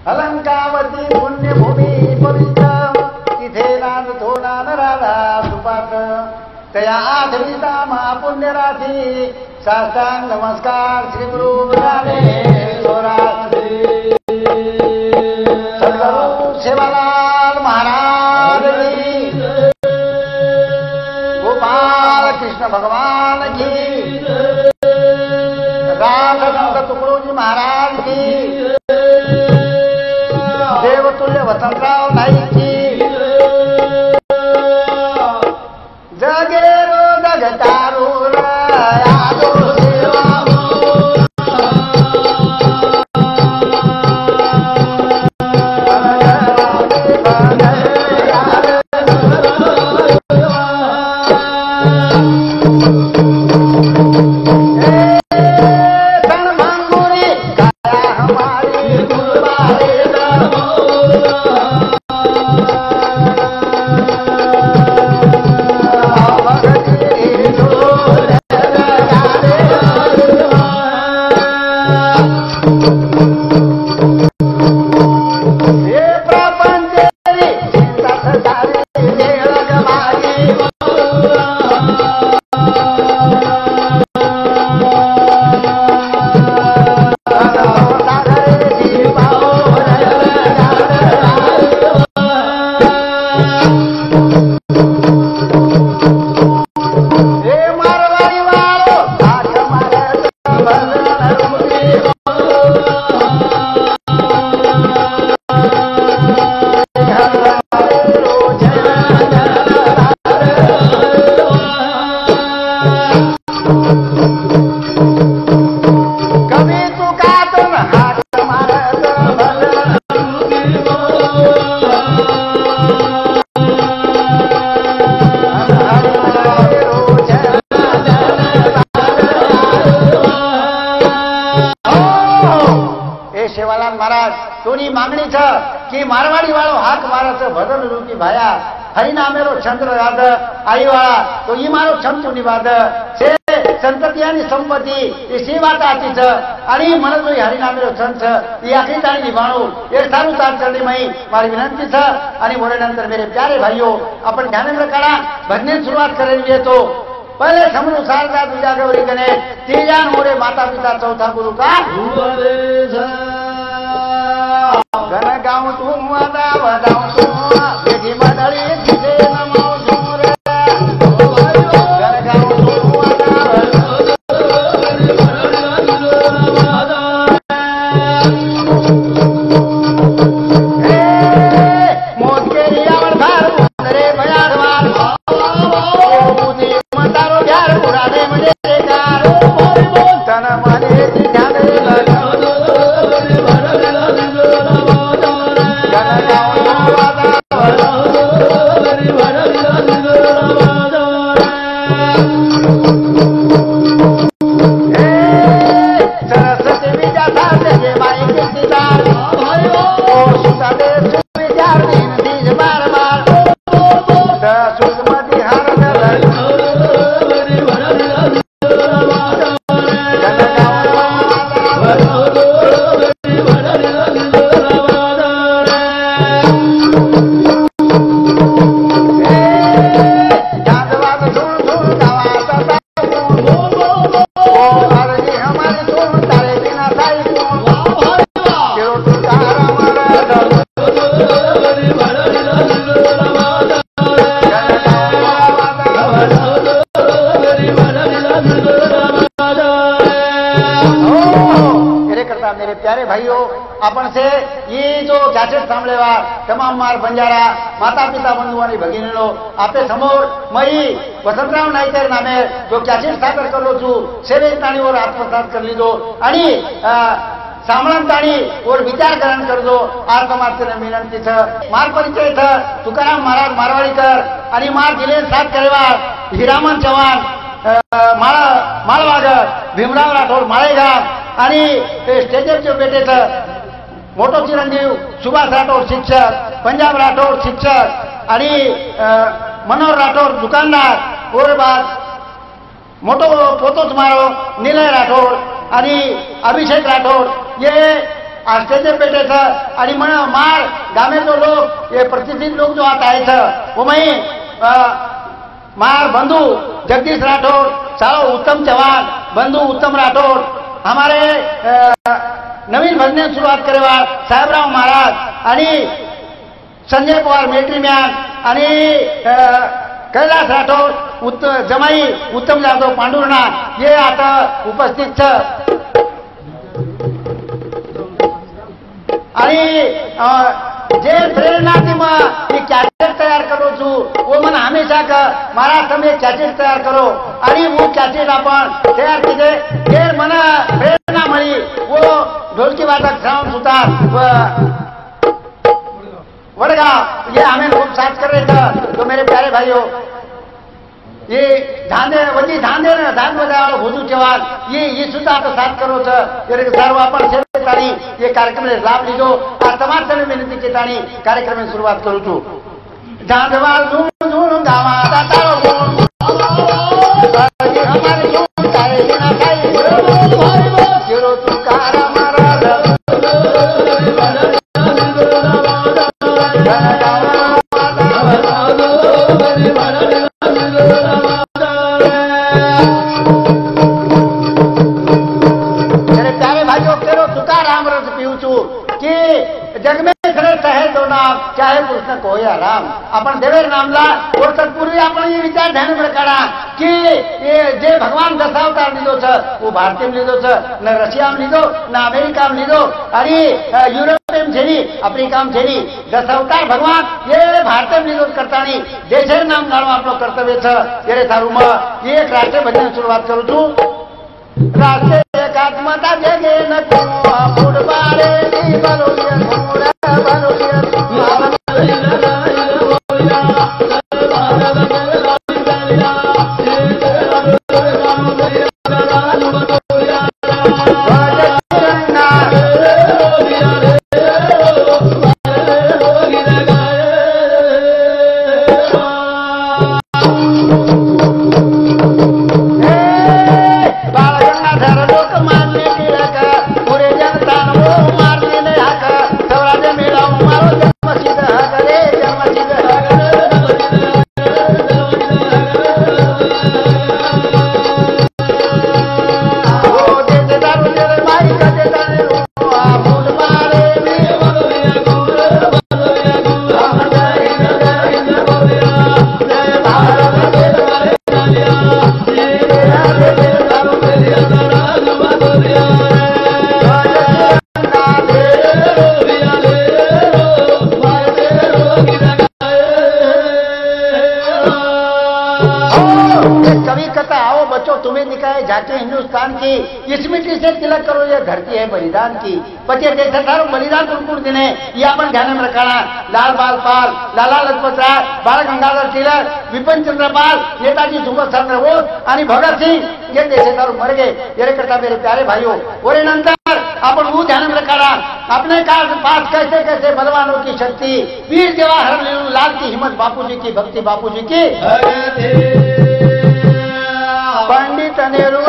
अलंकावती पुण्यभूमी पवित्र तिथे नांदतो नानराधा सुपात तया आधविता महापुण्य राधी साष्टांग नमस्कार श्री गुरु सद्गुरु सेवालाल महाराज की गोपाल कृष्ण भगवान की रामचंद्र तुकडोजी महाराज की देवतुल्य वसंतराव नाईक की जगेरो जगतारू चंद्र राध आईवाळा तो ई मारो छमचू निवाद से संतती आणि संपत्ती ही सेवाताचीच आणि म्हणतो हरिनामेरो छंच ही आखरी ताणी निभाणू ये सारू तार चरणी मई मारी विनंती छ आणि बोलेनंतर मेरे प्यारे भाइयों आपण ध्यानेंद्र काळा भजने सुरुवात करेल येतो पहले समरू शारदा दुजा गौरी गणेश तीजा मोरे माता पिता चौथा गुरु का गण गाऊं तू वादा वदाऊं तू बेटी मदळी तिथे नमो सूर गण गाऊं तू मोजकेरी आवड भार रे भयाड मार बुधी मतारो घ्यार पुराणे म्हणजे कार तन मने ध्यान आपण से ये जो कैसेट सांभळेवा तमाम मार बंजारा माता पिता बंधू आणि भगिनीनो आपले समोर मई वसंतराव नाईकर नामे जो कैसेट सादर करलो छू सेवेत ताणीवर आत्मसात करली दो आणि सामळण ताणी वर विचार करण करजो आज समाजने विनंती छ मार परिचय छ तुकाराम महाराज मारवाडीकर आणि मार जिले सात करेवार हिरामन चव्हाण माळवागर भीमराव राठोड माळेगाव आणि स्टेजरचे बेटेचं मोठो चिरंजीव सुभाष राठोड शिक्षक पंजाब राठोड शिक्षक आणि मनोहर राठोड दुकानदार औरबाद मोठो पोतोच मारो निलय राठोड आणि अभिषेक राठोड ये आष्टेचे पेटेचं आणि म्हण मार गामेचो लोक हे प्रतिष्ठित लोक जो आता आहेत उमई मार बंधू जगदीश राठौर सालो उत्तम चव्हाण बंधू उत्तम राठौर हमारे नवीन भजने सुरुवात करेवाळ साहेबराव महाराज आणि संजय पवार मेट्री मॅन आणि कैलास राठौर जमाई उत्तम जाधव पांडुर्णा हे आता उपस्थित आणि जे प्रेरणा थी मैं कैसेट तैयार करो छू वो मन हमेशा मारा તમે कैसेट तैयार करो आणि वो कैसेट आपण तैयार कीजे जे मन प्रेरणा मिली वो ढोलकी वादक श्रावण सुतार वडगांव ये हमें खूब साथ कर रहे थे। तो मेरे प्यारे भाइयों ये धांधे वजी धांधे ने धान बजावलो भोजू चव्हाण ये सुद्धा आता साथ करो छ એટલે सर्व आपण सेवेतानी ये कार्यक्रम ने लाभ लीधो आ તમામ તને વિનંતી કેતાनी कार्यक्रम में शुरुआत करू છું धांधवाल धूम धूम गावा तारो गुण हमारे धूम तारे बिना खाई जेरो तुकारा मारा जग में श्रेष्ठ है तो नाम चाहे कृष्ण को या राम आपण देवेर नामला ओळखतपूर्वी आपण ये विचार ध्यान काढा की जे भगवान दशावतार लीधो छ वो भारतीय लीधो छ न रशिया में लीधो न अमेरिका में लीधो आणि युरोप में छेली अफ्रीका में छेली दशावतार भगवान ये भारतीय में लीधो करतानी देशेर नाम गाळो आपलो कर्तव्य छ तेरे थारूम ये एक राष्ट्रीय भजन शुरुआत करू छू राष्ट्रीय एकात्मता जगे न तू फुटबारे नी बरोलिया घोड़ा बरोलिया जाके हिंदुस्तान की इस मिट्टी से तिलक करो ये धरती है बलिदान की पचे देश सारो बलिदान कुरकुर दिने ये आपण ध्यान में रखना लाल बाल पाल लाला लजपत राय बाळ गंगाधर तिलक विपिन चंद्र पाल नेताजी सुभाष चंद्र बोस आणि भगत सिंह ये देश सारो मर गए ये करता मेरे प्यारे भाइयों और नंतर आपण वो ध्यान में रखना अपने पास कैसे कैसे बलवानों की शक्ति वीर जवाहरलाल लाल की हिम्मत बापूजी की भक्ति बापूजी की पंडित नेहरू